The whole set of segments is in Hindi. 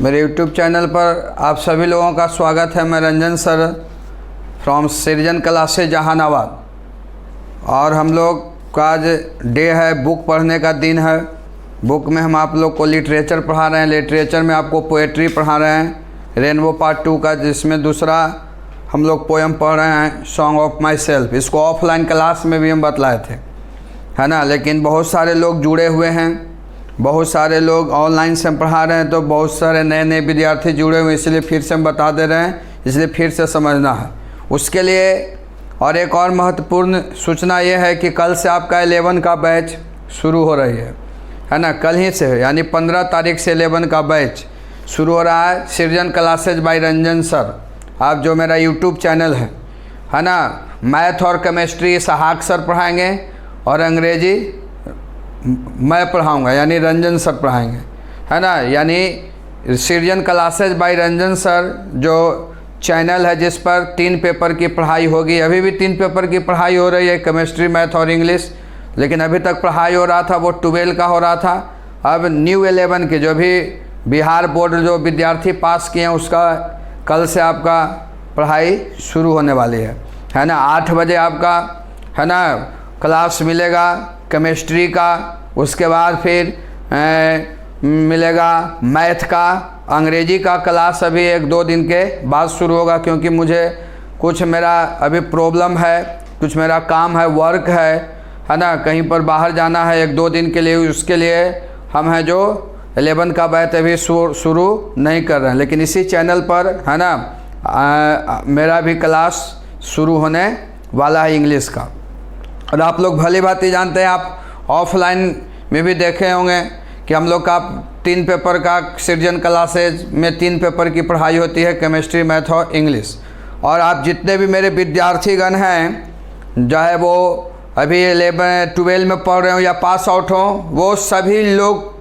मेरे YouTube चैनल पर आप सभी लोगों का स्वागत है। मैं रंजन सर फ्रॉम सृजन क्लासेज जहानाबाद। और हम लोग का आज डे है, बुक पढ़ने का दिन है। बुक में हम आप लोग को लिटरेचर पढ़ा रहे हैं। लिटरेचर में आपको पोएट्री पढ़ा रहे हैं, रेनबो पार्ट 2 का, जिसमें दूसरा हम लोग पोएम पढ़ रहे हैं, सॉन्ग ऑफ माई सेल्फ। इसको ऑफलाइन क्लास में भी हम बतलाए थे, है ना। लेकिन बहुत सारे लोग जुड़े हुए हैं, बहुत सारे लोग ऑनलाइन से हम पढ़ा रहे हैं, तो बहुत सारे नए नए विद्यार्थी जुड़े हुए, इसलिए फिर से हम बता दे रहे हैं, इसलिए फिर से समझना है उसके लिए। और एक और महत्वपूर्ण सूचना ये है कि कल से आपका 11 का बैच शुरू हो रही है ना। कल ही से, यानी 15 तारीख से 11 का बैच शुरू हो रहा है। Srijan classes by Ranjan sir, आप जो मेरा यूट्यूब चैनल है ना। मैथ और केमिस्ट्री सहाक सर पढ़ाएंगे और अंग्रेजी मैं पढ़ाऊंगा, यानी रंजन सर पढ़ाएंगे, है ना। यानी सृजन क्लासेज बाय रंजन सर जो चैनल है, जिस पर 3 पेपर की पढ़ाई होगी। अभी भी 3 पेपर की पढ़ाई हो रही है, केमिस्ट्री, मैथ और इंग्लिश। लेकिन अभी तक पढ़ाई हो रहा था वो 12 का हो रहा था। अब न्यू 11 के जो भी बिहार बोर्ड जो विद्यार्थी पास किए हैं, उसका कल से आपका पढ़ाई शुरू होने वाली है ना। 8 बजे आपका, है ना, क्लास मिलेगा केमिस्ट्री का। उसके बाद फिर मिलेगा मैथ का। अंग्रेजी का क्लास अभी 1-2 दिन के बाद शुरू होगा, क्योंकि मुझे कुछ मेरा अभी प्रॉब्लम है, कुछ मेरा काम है, वर्क है ना। कहीं पर बाहर जाना है 1-2 दिन के लिए, उसके लिए हम हैं जो 11 का बैच अभी शुरू नहीं कर रहे हैं। लेकिन इसी चैनल पर, है ना, मेरा भी क्लास शुरू होने वाला है इंग्लिश का। और आप लोग भली भांति जानते हैं, आप ऑफलाइन में भी देखे होंगे कि हम लोग का 3 पेपर का सृजन क्लासेज में 3 पेपर की पढ़ाई होती है, केमिस्ट्री, मैथ और इंग्लिश। और आप जितने भी मेरे विद्यार्थीगण हैं, चाहे वो अभी 11-12 में पढ़ रहे हो या पास आउट हो, वो सभी लोग,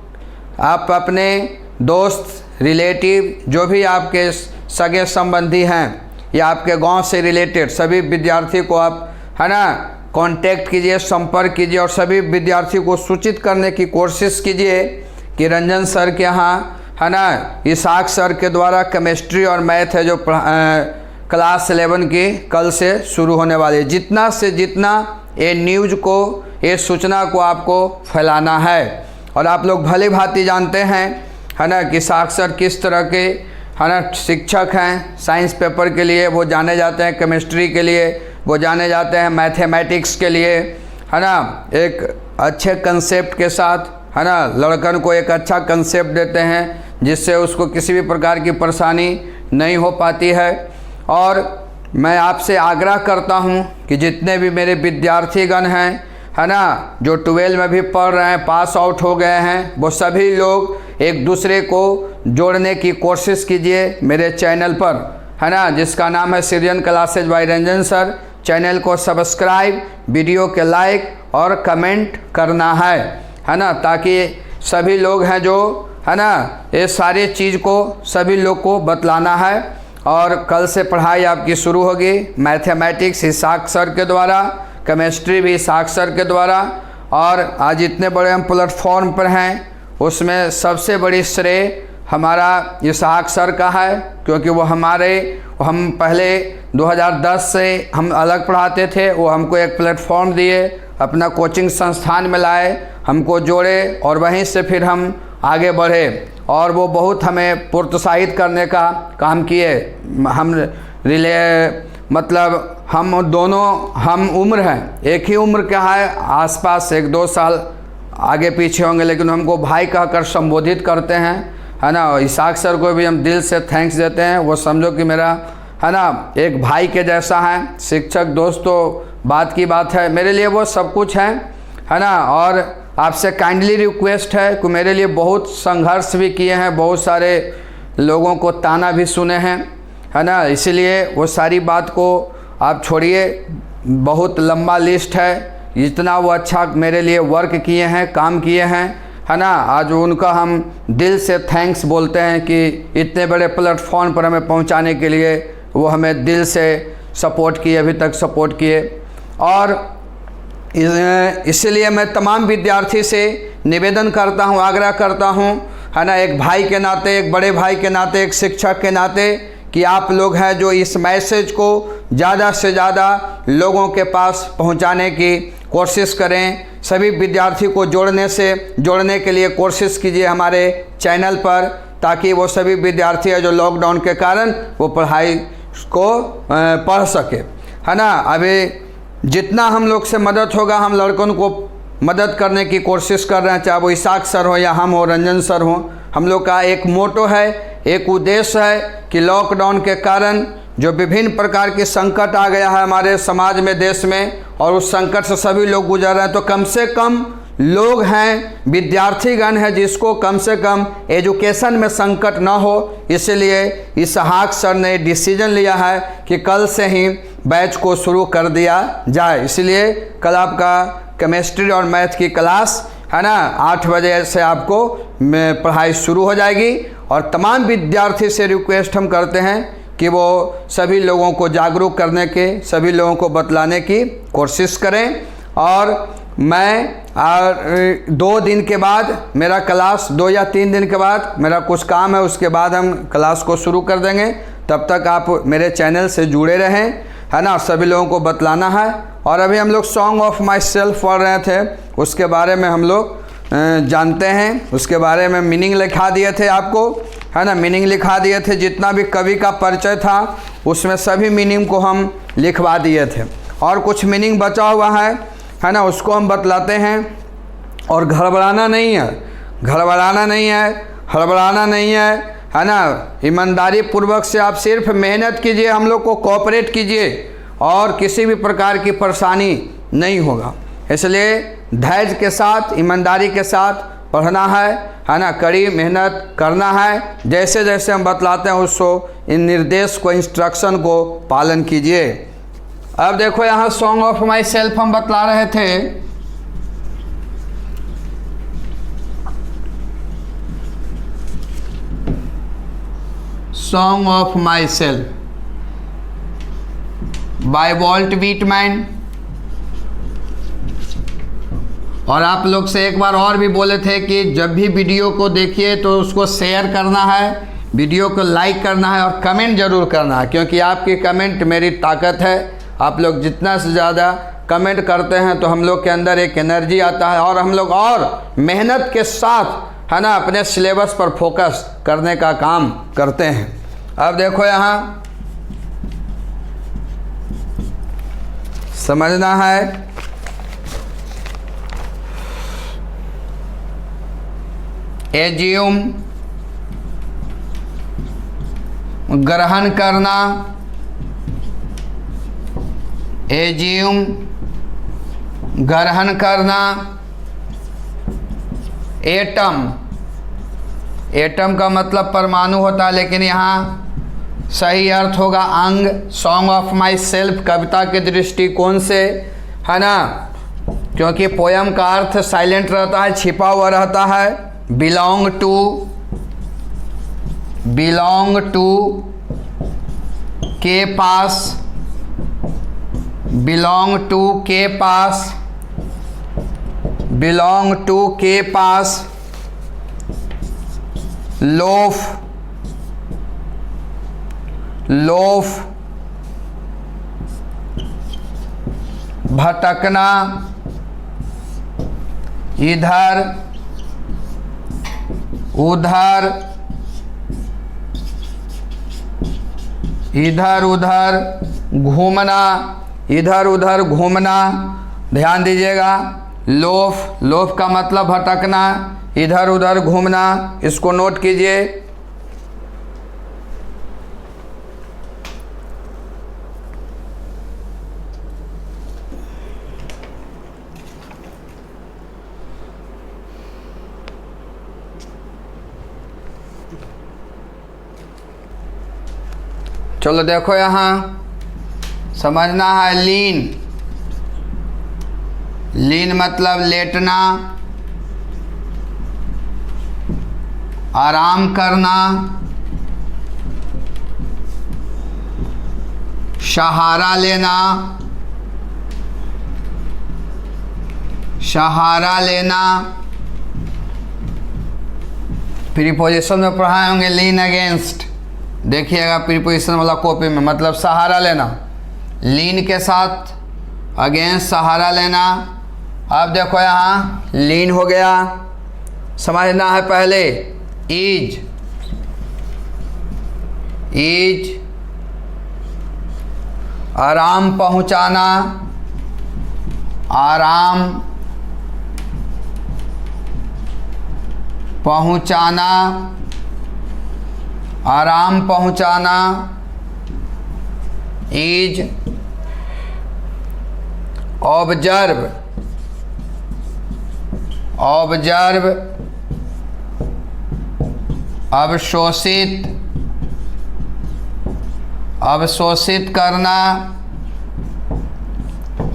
आप अपने दोस्त, रिलेटिव, जो भी आपके सगे संबंधी हैं या आपके गांव से रिलेटेड सभी विद्यार्थी को आप, है ना, कांटेक्ट कीजिए, संपर्क कीजिए। और सभी विद्यार्थी को सूचित करने की कोशिश कीजिए कि रंजन सर के यहाँ, है ना, इसाक सर के द्वारा केमिस्ट्री और मैथ है जो क्लास 11 की कल से शुरू होने वाली है। जितना से जितना ये न्यूज़ को, ये सूचना को आपको फैलाना है। और आप लोग भली भांति जानते हैं, है ना, कि इसाक सर किस तरह के, है ना, शिक्षक हैं। साइंस पेपर के लिए वो जाने जाते हैं, केमिस्ट्री के लिए वो जाने जाते हैं, मैथमेटिक्स के लिए, है ना, एक अच्छे कंसेप्ट के साथ, है ना, लड़कन को एक अच्छा कंसेप्ट देते हैं, जिससे उसको किसी भी प्रकार की परेशानी नहीं हो पाती है। और मैं आपसे आग्रह करता हूं कि जितने भी मेरे विद्यार्थीगण हैं, है ना, जो 12 में भी पढ़ रहे हैं, पास आउट हो गए हैं, वो सभी लोग एक दूसरे को जोड़ने की कोशिश कीजिए मेरे चैनल पर, है ना, जिसका नाम है Srijan classes by Ranjan sir. Channel को सब्सक्राइब, वीडियो के लाइक और कमेंट करना है ना, ताकि सभी लोग हैं जो, है ना, ये सारी चीज़ को सभी लोग को बतलाना है। और कल से पढ़ाई आपकी शुरू होगी। मैथमेटिक्स इसाक सर के द्वारा, केमिस्ट्री भी इसाक सर के द्वारा। और आज इतने बड़े हम प्लेटफॉर्म पर हैं, उसमें सबसे बड़ी श्रेय हमारा इसाक सर का है, क्योंकि वो हम पहले 2010 से हम अलग पढ़ाते थे, वो हमको एक प्लेटफॉर्म दिए, अपना कोचिंग संस्थान में लाए, हमको जोड़े और वहीं से फिर हम आगे बढ़े। और वो बहुत हमें प्रोत्साहित करने का काम किए। हम मतलब हम दोनों, हम उम्र हैं, एक ही उम्र का है, आसपास 1-2 साल आगे पीछे होंगे, लेकिन हमको भाई कहकर संबोधित करते हैं, है ना। इसाक सर को भी हम दिल से थैंक्स देते हैं। वो समझो कि मेरा, है ना, एक भाई के जैसा है। शिक्षक दोस्त तो बात की बात है, मेरे लिए वो सब कुछ है ना। और आपसे काइंडली रिक्वेस्ट है कि मेरे लिए बहुत संघर्ष भी किए हैं, बहुत सारे लोगों को ताना भी सुने हैं, है ना। इसलिए वो सारी बात को आप छोड़िए, बहुत लंबा लिस्ट है, जितना वो अच्छा मेरे लिए वर्क किए हैं, काम किए हैं, है ना। आज उनका हम दिल से थैंक्स बोलते हैं कि इतने बड़े प्लेटफॉर्म पर हमें पहुंचाने के लिए वो हमें दिल से सपोर्ट किए, अभी तक सपोर्ट किए। और इसलिए मैं तमाम विद्यार्थी से निवेदन करता हूं, आग्रह करता हूं, है ना, एक भाई के नाते, एक बड़े भाई के नाते, एक शिक्षक के नाते, कि आप लोग हैं जो इस मैसेज को ज़्यादा से ज़्यादा लोगों के पास पहुंचाने की कोशिश करें। सभी विद्यार्थी को जोड़ने के लिए कोशिश कीजिए हमारे चैनल पर, ताकि वो सभी विद्यार्थी हैं जो लॉकडाउन के कारण वो पढ़ाई को पढ़ सके, है ना। अभी जितना हम लोग से मदद होगा, हम लड़कों को मदद करने की कोशिश कर रहे हैं, चाहे वो इसाक सर हो या हम हो, रंजन सर हो। हम लोग का एक मोटो है, एक उद्देश्य है कि लॉकडाउन के कारण जो विभिन्न प्रकार की संकट आ गया है हमारे समाज में, देश में, और उस संकट से सभी लोग गुजर रहे हैं, तो कम से कम लोग हैं, विद्यार्थीगण हैं, जिसको कम से कम एजुकेशन में संकट ना हो। इसलिए इसहाक सर ने डिसीजन लिया है कि कल से ही बैच को शुरू कर दिया जाए। इसलिए कल आपका केमिस्ट्री और मैथ की क्लास, है ना, 8 बजे से आपको पढ़ाई शुरू हो जाएगी। और तमाम विद्यार्थी से रिक्वेस्ट हम करते हैं कि वो सभी लोगों को जागरूक करने के, सभी लोगों को बतलाने की कोशिश करें। और मैं 2 दिन के बाद मेरा क्लास, 2 या 3 दिन के बाद मेरा कुछ काम है, उसके बाद हम क्लास को शुरू कर देंगे। तब तक आप मेरे चैनल से जुड़े रहें, है ना, सभी लोगों को बतलाना है। और अभी हम लोग सॉन्ग ऑफ माई सेल्फ पढ़ रहे थे, उसके बारे में हम लोग जानते हैं, उसके बारे में मीनिंग लिखा दिए थे आपको, है ना, मीनिंग लिखा दिए थे। जितना भी कवि का परिचय था उसमें सभी मीनिंग को हम लिखवा दिए थे, और कुछ मीनिंग बचा हुआ है ना, उसको हम बतलाते हैं। और घबराना नहीं है, घबराना नहीं है, हड़बड़ाना नहीं है ना। ईमानदारी पूर्वक से आप सिर्फ मेहनत कीजिए, हम लोग को कोऑपरेट कीजिए, और किसी भी प्रकार की परेशानी नहीं होगा। इसलिए धैर्य के साथ, ईमानदारी के साथ पढ़ना है ना, कड़ी मेहनत करना है। जैसे जैसे हम बतलाते हैं उसको, इन निर्देश को, इंस्ट्रक्शन को पालन कीजिए। अब देखो यहाँ सॉन्ग ऑफ माई सेल्फ हम बतला रहे थे। Song of my self bye vault Whitman. और आप लोग से एक बार और भी बोले थे कि जब भी वीडियो को देखिए तो उसको शेयर करना है, वीडियो को लाइक करना है, और कमेंट ज़रूर करना है, क्योंकि आपकी कमेंट मेरी ताकत है। आप लोग जितना से ज़्यादा कमेंट करते हैं तो हम लोग के अंदर एक एनर्जी आता है, और हम लोग और मेहनत के साथ, है ना, अपने सिलेबस पर फोकस करने का काम करते हैं। अब देखो यहाँ समझना है, एज्यूम ग्रहण करना, एज्यूम ग्रहण करना। एटम, एटम का मतलब परमाणु होता है, लेकिन यहाँ सही अर्थ होगा अंग। सॉन्ग ऑफ माई सेल्फ कविता के दृष्टिकोण से, है ना, क्योंकि पोयम का अर्थ साइलेंट रहता है, छिपा हुआ रहता है। बिलोंग टू के पास, बिलोंग टू के पास, बिलोंग टू के पास। लोफ, लोफ भटकना, इधर उधर, इधर उधर घूमना, इधर उधर घूमना। ध्यान दीजिएगा, लोफ, लोफ का मतलब भटकना, इधर उधर घूमना, इसको नोट कीजिए। चलो देखो यहाँ समझना है, लीन, लीन मतलब लेटना, आराम करना, सहारा लेना, सहारा लेना, प्रीपोजिशन में पढ़ाए होंगे लीन अगेंस्ट, देखिएगा प्रीपोजिशन वाला कॉपी में, मतलब सहारा लेना। लीन के साथ अगेंस्ट सहारा लेना। अब देखो यहाँ लीन हो गया, समझना है पहले। इज, इज आराम पहुँचाना, आराम पहुँचाना, आराम पहुँचाना। इज ऑब्जर्व, ऑब्जर्व अवशोषित, अवशोषित करना।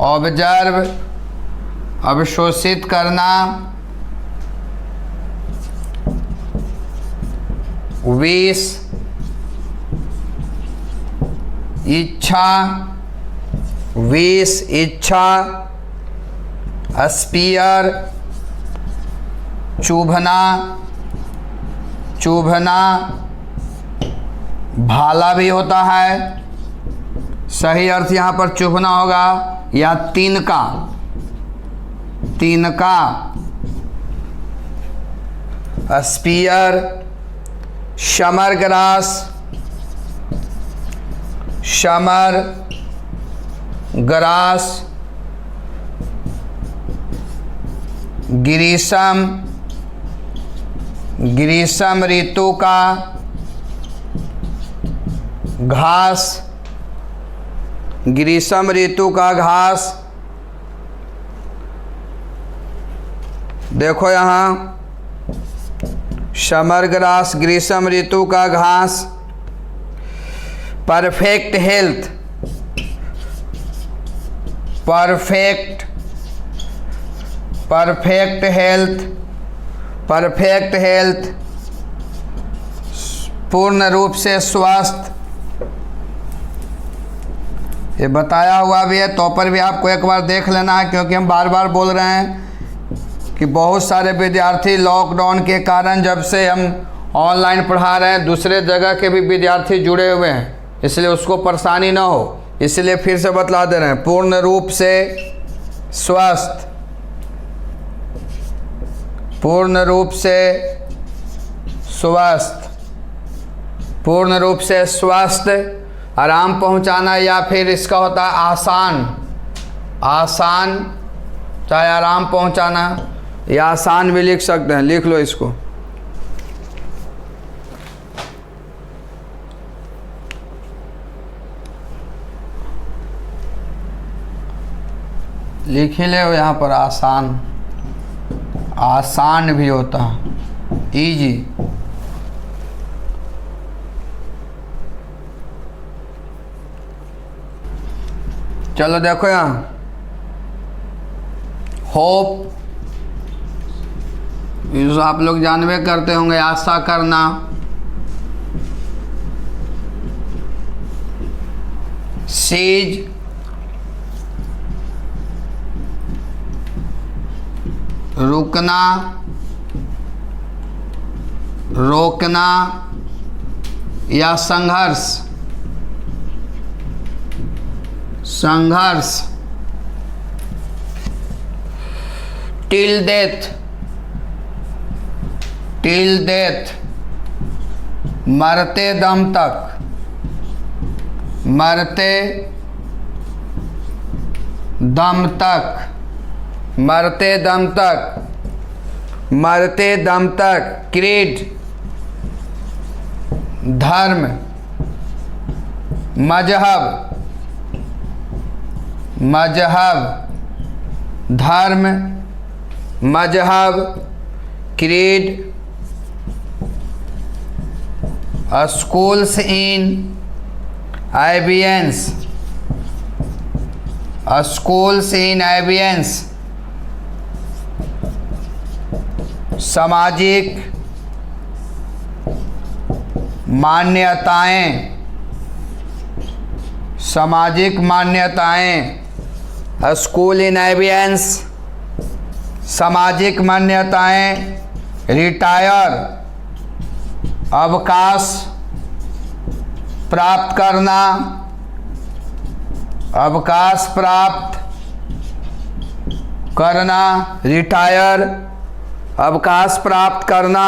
ऑब्जर्व अवशोषित करना। विश इच्छा, विश इच्छा। स्पीयर चुभना, चुभना। भाला भी होता है, सही अर्थ यहाँ पर चुभना होगा, या तिनका, तिनका। Spear. Summer grass, summer grass. ग्रीष्म, ग्रीष्म ऋतु का घास, ग्रीष्म ऋतु का घास। देखो यहाँ समर ग्रास, ग्रीष्म ऋतु का घास। Perfect health, perfect, perfect health, perfect health. पूर्ण रूप से स्वस्थ, ये बताया हुआ भी है, तो पर भी आपको एक बार देख लेना है, क्योंकि हम बार बार बोल रहे हैं कि बहुत सारे विद्यार्थी लॉकडाउन के कारण, जब से हम ऑनलाइन पढ़ा रहे हैं, दूसरे जगह के भी विद्यार्थी जुड़े हुए हैं, इसलिए उसको परेशानी ना हो, इसलिए फिर से बतला दे रहे हैं। पूर्ण रूप से स्वस्थ, पूर्ण रूप से स्वस्थ, पूर्ण रूप से स्वस्थ। आराम पहुंचाना, या फिर इसका होता है आसान, आसान, चाहे आराम पहुंचाना या आसान भी लिख सकते हैं, लिख लो इसको। लिख ही ले यहाँ पर आसान, आसान भी होता है, इजी। चलो देखो यहाँ होप, आप लोग जानवे करते होंगे, आशा करना। सीज रुकना, रोकना या संघर्ष, संघर्ष। टिल डेथ, टिल डेथ मरते दम तक, मरते दम तक, मरते दम तक, मरते दम तक। क्रीड धर्म, मजहब, मजहब धर्म, मजहब। Creed schools in abeyance, schools in abeyance. सामाजिक मान्यताएं, सामाजिक मान्यताएं। स्कूल इन एबियंस सामाजिक मान्यताएं। रिटायर अवकाश प्राप्त करना, अवकाश प्राप्त करना, रिटायर, अवकाश प्राप्त करना,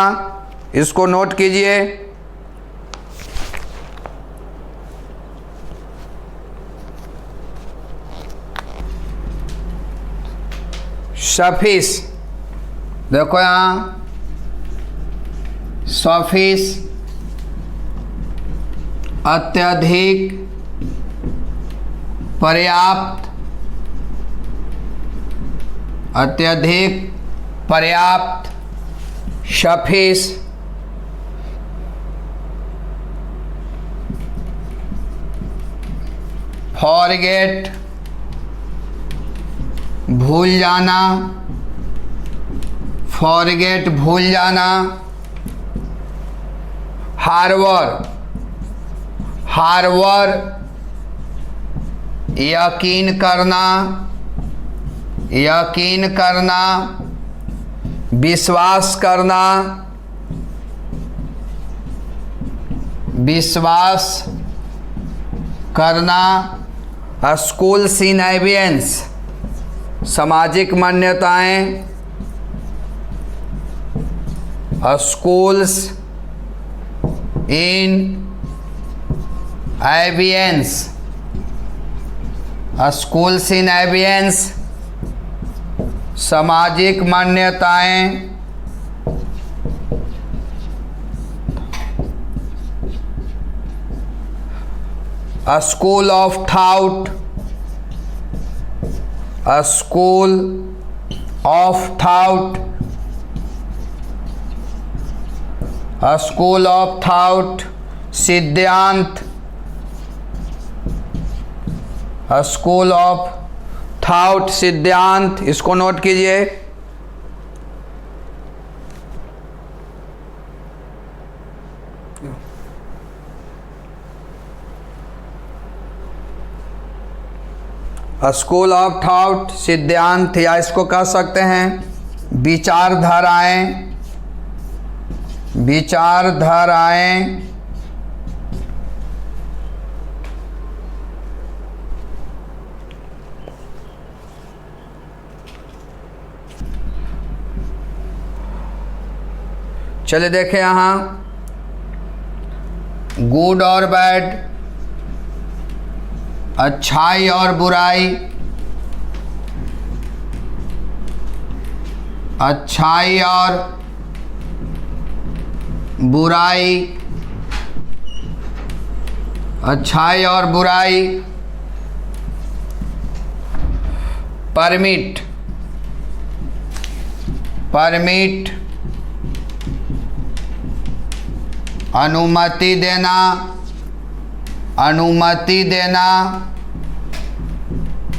इसको नोट कीजिए। सफिस, देखो यहाँ सफिस अत्यधिक, पर्याप्त, अत्यधिक, पर्याप्त, सफिस। फॉरगेट, भूल जाना, फॉरगेट, भूल जाना। हार्वर, हार्वर, यकीन करना, यकीन करना, विश्वास करना, विश्वास करना। स्कूल्स इन एवियंस, सामाजिक मान्यताएं, स्कूल्स इन एवियंस, स्कूल्स इन एवियंस, सामाजिक मान्यताएं। School of thought, school of thought, school of thought. सिद्धांत, स्कूल ऑफ थॉट, सिद्धांत, इसको नोट कीजिए। स्कूल ऑफ थॉट, सिद्धांत, या इसको कह सकते हैं विचारधाराएं, विचारधाराएं। चलिए देखें यहाँ गुड और बैड, अच्छाई और बुराई, अच्छाई और बुराई, अच्छाई और बुराई। परमिट, परमिट, अनुमति देना, अनुमति देना,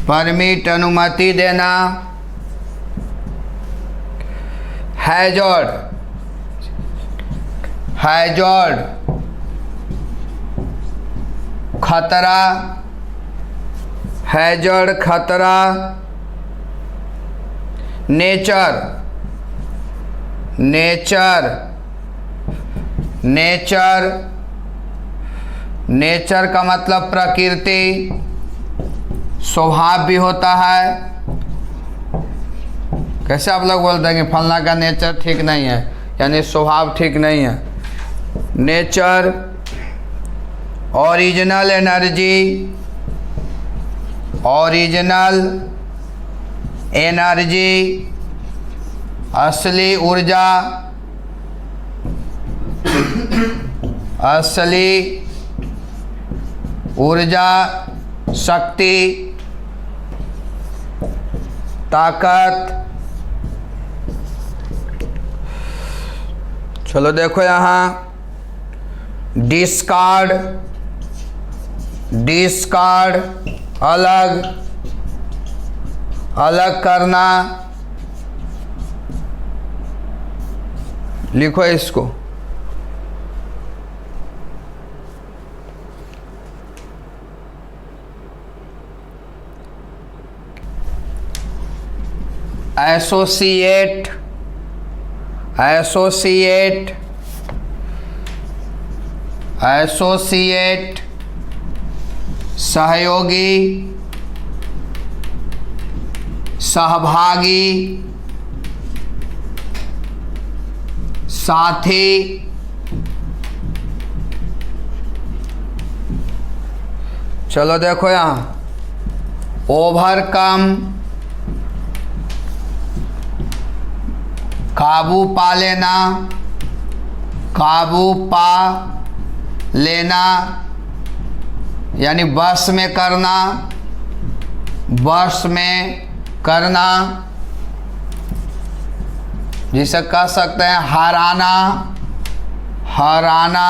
परमिट, अनुमति देना। हैजर्ड, हैजर्ड, खतरा, हैजर्ड, खतरा। नेचर, नेचर, नेचर, नेचर का मतलब प्रकृति, स्वभाव भी होता है। कैसे आप लोग बोलते हैं कि फलना का नेचर ठीक नहीं है, यानी स्वभाव ठीक नहीं है। Nature. Original energy, original energy, असली ऊर्जा, असली ऊर्जा, शक्ति, ताकत। चलो देखो यहाँ डिस्कार्ड, डिस्कार्ड, अलग, अलग करना। लिखो इसको। एसोसिएट, एसोसिएट, एसोसिएट, सहयोगी, सहभागी, साथी, चलो देखो यहाँ ओवरकम, काबू पा लेना, काबू पा लेना यानी वश में करना, वश में करना, जिसे कह सकते हैं हराना, हराना,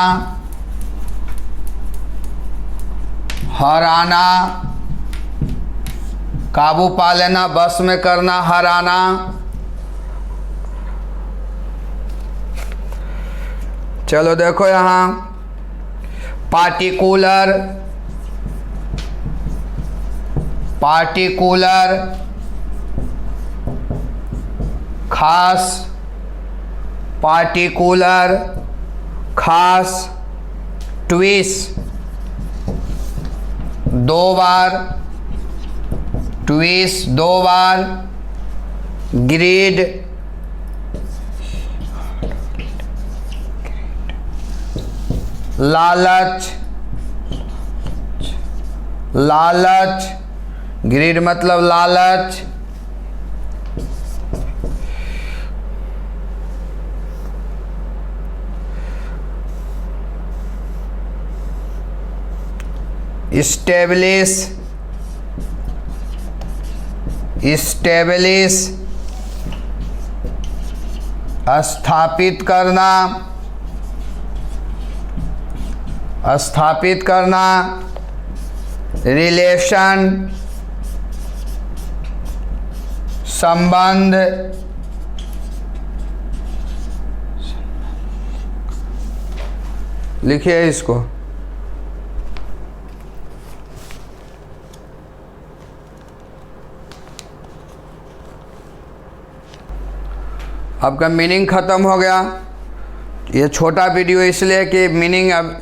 हराना, काबू पा लेना, बस में करना, हराना। चलो देखो यहाँ पार्टिकुलर, पार्टिकुलर, खास, पार्टिकुलर, खास, ट्विस्ट, दो बार, ट्विस्ट दो बार, ग्रीड, लालच, लालच, ग्रीड मतलब लालच, इस्टेब्लिश, इस्टेब्लिश, स्थापित करना, स्थापित करना, रिलेशन, संबंध, लिखिए इसको। आपका मीनिंग ख़त्म हो गया। ये छोटा वीडियो इसलिए कि मीनिंग अब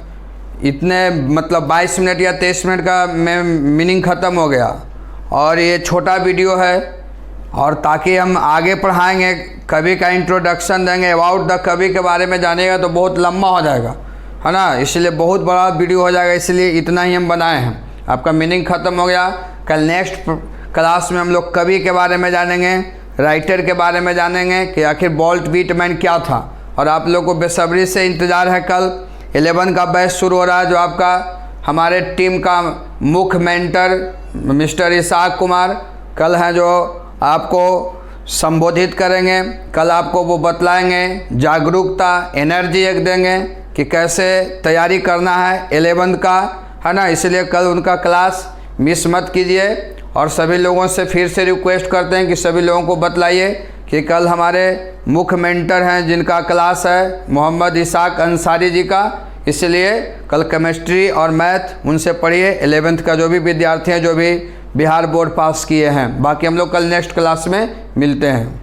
इतने मतलब 22 मिनट या 23 मिनट का में मीनिंग ख़त्म हो गया और ये छोटा वीडियो है, और ताकि हम आगे पढ़ाएंगे, कवि का इंट्रोडक्शन देंगे, अबाउट द कवि के बारे में जानेगा तो बहुत लंबा हो जाएगा, है ना, इसलिए बहुत बड़ा वीडियो हो जाएगा, इसलिए इतना ही हम बनाए हैं। आपका मीनिंग ख़त्म हो गया। कल नेक्स्ट क्लास में हम लोग कवि के बारे में जानेंगे, राइटर के बारे में जानेंगे कि आखिर वॉल्ट व्हिटमैन क्या था। और आप लोग को बेसब्री से इंतज़ार है, कल 11 का बैच शुरू हो रहा है, जो आपका हमारे टीम का मुख्य मेंटर मिस्टर इसाक कुमार कल हैं, जो आपको संबोधित करेंगे। कल आपको वो बतलाएंगे, जागरूकता, एनर्जी एक देंगे कि कैसे तैयारी करना है 11 का, है ना। इसलिए कल उनका क्लास मिस मत कीजिए। और सभी लोगों से फिर से रिक्वेस्ट करते हैं कि सभी लोगों को बतलाइए कि कल हमारे मुख्य मेंटर हैं जिनका क्लास है मोहम्मद इसाक अंसारी जी का, इसलिए कल केमिस्ट्री और मैथ उनसे पढ़िए। 11th का जो भी विद्यार्थी हैं, जो भी बिहार बोर्ड पास किए हैं। बाकी हम लोग कल नेक्स्ट क्लास में मिलते हैं।